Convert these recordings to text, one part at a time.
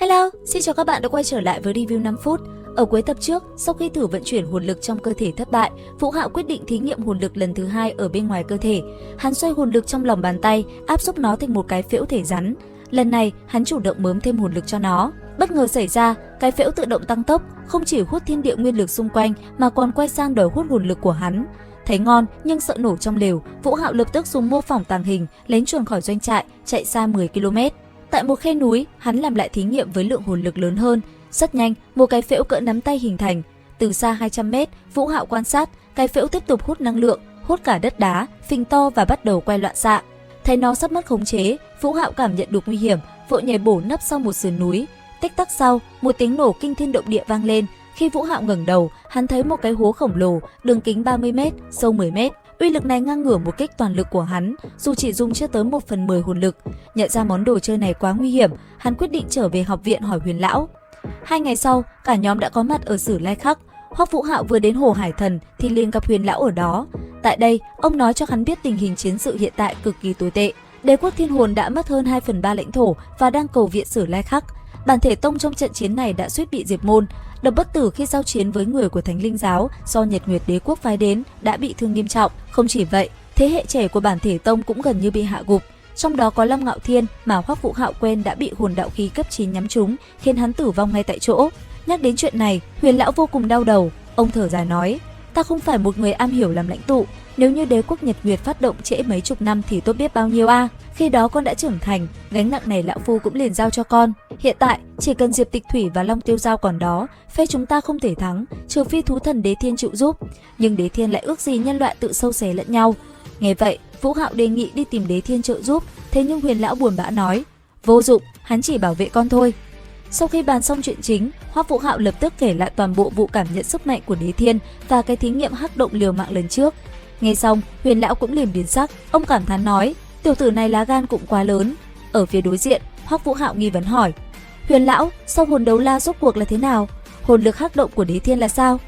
Hello, xin chào các bạn đã quay trở lại với review 5 phút. Ở cuối tập trước, sau khi thử vận chuyển hồn lực trong cơ thể thất bại, Vũ Hạo quyết định thí nghiệm hồn lực lần thứ hai ở bên ngoài cơ thể. Hắn xoay hồn lực trong lòng bàn tay, áp xúc nó thành một cái phễu thể rắn. Lần này, hắn chủ động mớm thêm hồn lực cho nó. Bất ngờ xảy ra, cái phễu tự động tăng tốc, không chỉ hút thiên địa nguyên lực xung quanh mà còn quay sang đòi hút hồn lực của hắn. Thấy ngon nhưng sợ nổ trong lều, Vũ Hạo lập tức dùng mô phỏng tàng hình, lén chuồn khỏi doanh trại, chạy xa 10 km. Tại một khe núi, hắn làm lại thí nghiệm với lượng hồn lực lớn hơn. Rất nhanh, một cái phễu cỡ nắm tay hình thành. Từ xa 200 m, Vũ Hạo quan sát, cái phễu tiếp tục hút năng lượng, hút cả đất đá, phình to và bắt đầu quay loạn xạ. Thấy nó sắp mất khống chế, Vũ Hạo cảm nhận được nguy hiểm, vội nhảy bổ nấp sau một sườn núi. Tích tắc sau, một tiếng nổ kinh thiên động địa vang lên. Khi Vũ Hạo ngẩng đầu, hắn thấy một cái hố khổng lồ, đường kính 30 m, sâu 10 m. Uy lực này ngang ngửa một kích toàn lực của hắn, dù chỉ dùng chưa tới 1/10 hồn lực. Nhận ra món đồ chơi này quá nguy hiểm, hắn quyết định trở về học viện hỏi Huyền lão. 2 ngày sau, cả nhóm đã có mặt ở Sử Lai Khắc. Hoắc Vũ Hạo vừa đến Hồ Hải Thần thì liền gặp Huyền lão ở đó. Tại đây, ông nói cho hắn biết tình hình chiến sự hiện tại cực kỳ tồi tệ. Đế quốc Thiên Hồn đã mất hơn 2/3 lãnh thổ và đang cầu viện Sử Lai Khắc. Bản thể tông trong trận chiến này đã suýt bị diệt môn. Độc Bất Tử khi giao chiến với người của Thánh Linh giáo do Nhật Nguyệt Đế quốc phái đến đã bị thương nghiêm trọng. Không chỉ vậy, thế hệ trẻ của bản thể tông cũng gần như bị hạ gục. Trong đó có Long Ngạo Thiên mà Hoắc Vũ Hạo quen đã bị hồn đạo khí cấp 9 nhắm trúng, khiến hắn tử vong ngay tại chỗ. Nhắc đến chuyện này, Huyền lão vô cùng đau đầu. Ông thở dài nói: "Ta không phải một người am hiểu làm lãnh tụ. Nếu như Đế quốc Nhật Nguyệt phát động trễ mấy chục năm thì tốt biết bao nhiêu a. Khi đó con đã trưởng thành, gánh nặng này lão phu cũng liền giao cho con. Hiện tại, chỉ cần Diệp Tịch Thủy và Long Tiêu Giao còn đó, phe chúng ta không thể thắng, trừ phi thú thần Đế Thiên chịu giúp. Nhưng Đế Thiên lại ước gì nhân loại tự sâu xé lẫn nhau." Nghe vậy, Vũ Hạo đề nghị đi tìm Đế Thiên trợ giúp, thế nhưng Huyền lão buồn bã nói: "Vô dụng, hắn chỉ bảo vệ con thôi." Sau khi bàn xong chuyện chính, Hoắc Vũ Hạo lập tức kể lại toàn bộ vụ cảm nhận sức mạnh của Đế Thiên và cái thí nghiệm hắc động liều mạng lần trước. Nghe xong, Huyền lão cũng liền biến sắc, ông cảm thán nói: "Tiểu tử này lá gan cũng quá lớn." Ở phía đối diện, Hoắc Vũ Hạo nghi vấn hỏi: "Huyền lão, sau hồn đấu la rốt cuộc là thế nào? Hồn lực hắc động của Đế Thiên là sao?"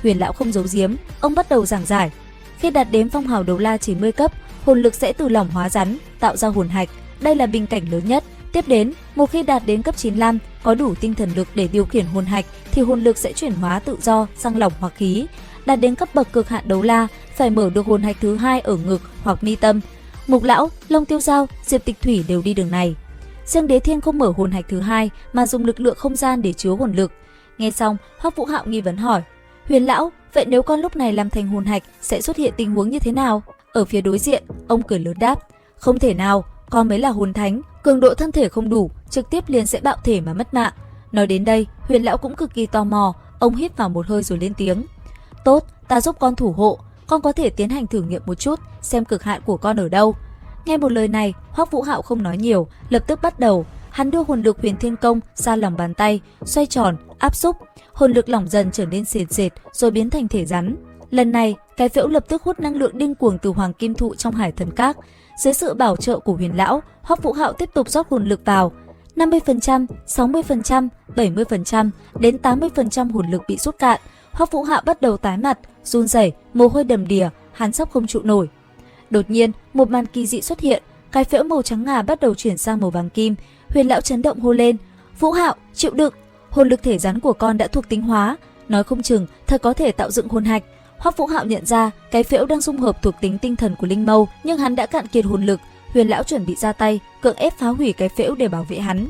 Huyền lão không giấu giếm, ông bắt đầu giảng giải. Khi đạt đến phong hào đấu la 90 cấp, hồn lực sẽ từ lỏng hóa rắn, tạo ra hồn hạch. Đây là bình cảnh lớn nhất. Tiếp đến, một khi đạt đến cấp 95, có đủ tinh thần lực để điều khiển hồn hạch thì hồn lực sẽ chuyển hóa tự do sang lỏng hoặc khí. Đạt đến cấp bậc cực hạn đấu la, phải mở được hồn hạch thứ hai ở ngực hoặc mi tâm. Mục lão, Long Tiêu Giao, Diệp Tịch Thủy đều đi đường này. Riêng Đế Thiên không mở hồn hạch thứ hai mà dùng lực lượng không gian để chứa hồn lực. Nghe xong, Hoắc Vũ Hạo nghi vấn hỏi: "Huyền lão, vậy nếu con lúc này làm thành hồn hạch sẽ xuất hiện tình huống như thế nào?" Ở phía đối diện, ông cười lớn đáp: "Không thể nào, con mới là hồn thánh, cường độ thân thể không đủ, trực tiếp liền sẽ bạo thể mà mất mạng." Nói đến đây, Huyền lão cũng cực kỳ tò mò, ông hít vào một hơi rồi lên tiếng: "Tốt, ta giúp con thủ hộ, con có thể tiến hành thử nghiệm một chút, xem cực hạn của con ở đâu." Nghe một lời này, Hoắc Vũ Hạo không nói nhiều, lập tức bắt đầu. Hắn đưa hồn lực Huyền Thiên Công ra lòng bàn tay, xoay tròn, áp xúc, hồn lực lỏng dần trở nên sền sệt, rồi biến thành thể rắn. Lần này, cái phễu lập tức hút năng lượng điên cuồng từ Hoàng Kim Thụ trong Hải Thần Các. Dưới sự bảo trợ của Huyền lão, Hoắc Vũ Hạo tiếp tục rót hồn lực vào. 50%, 60%, 70%, đến 80% hồn lực bị rút cạn. Hoắc Vũ Hạo bắt đầu tái mặt, run rẩy, mồ hôi đầm đìa, hắn sắp không trụ nổi. Đột nhiên, một màn kỳ dị xuất hiện, cái phễu màu trắng ngà bắt đầu chuyển sang màu vàng kim. Huyền lão chấn động hô lên: "Vũ Hạo, chịu đựng, hồn lực thể rắn của con đã thuộc tính hóa, nói không chừng thật có thể tạo dựng hồn hạch." Hoắc Vũ Hạo nhận ra cái phễu đang dung hợp thuộc tính tinh thần của linh mâu, nhưng hắn đã cạn kiệt hồn lực. Huyền lão chuẩn bị ra tay, cưỡng ép phá hủy cái phễu để bảo vệ hắn.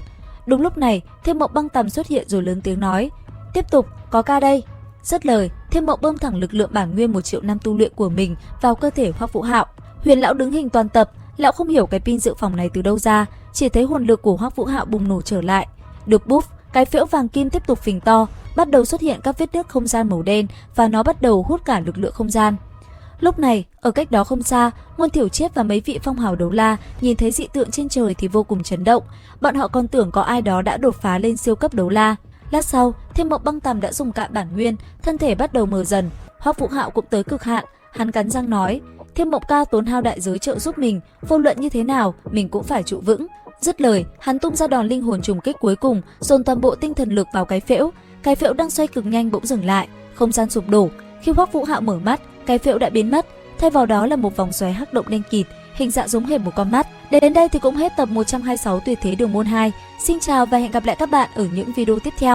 Đúng lúc này, Thiên Mộng Băng Tầm xuất hiện rồi lớn tiếng nói: "Tiếp tục, có ca đây." Dứt lời, Thiên Mộng bơm thẳng lực lượng bản nguyên 1 triệu năm tu luyện của mình vào cơ thể Hoắc Vũ Hạo. Huyền lão đứng hình toàn tập, lão không hiểu cái pin dự phòng này từ đâu ra, chỉ thấy hồn lực của Hoắc Vũ Hạo bùng nổ trở lại. Được buff, cái phễu vàng kim tiếp tục phình to, bắt đầu xuất hiện các vết nứt không gian màu đen và nó bắt đầu hút cả lực lượng không gian. Lúc này, ở cách đó không xa, Ngôn Thiểu Chiết và mấy vị phong hào đấu la nhìn thấy dị tượng trên trời thì vô cùng chấn động. Bọn họ còn tưởng có ai đó đã đột phá lên siêu cấp đấu la. Lát sau, Thiên Mộng Băng Tầm đã dùng cạn bản nguyên, thân thể bắt đầu mờ dần. Hoắc Vũ Hạo cũng tới cực hạn, hắn cắn răng nói: "Thiên Mộng ca tốn hao đại giới trợ giúp mình, vô luận như thế nào, mình cũng phải trụ vững." Dứt lời, hắn tung ra đòn linh hồn trùng kích cuối cùng, dồn toàn bộ tinh thần lực vào cái phễu. Cái phễu đang xoay cực nhanh bỗng dừng lại, không gian sụp đổ. Khi Hoắc Vũ Hạo mở mắt, cái phễu đã biến mất, thay vào đó là một vòng xoáy hắc động đen kịt, hình dạng giống hệt một con mắt. Đến đây thì cũng hết tập 126 tuyệt thế đường môn 2. Xin chào và hẹn gặp lại các bạn ở những video tiếp theo.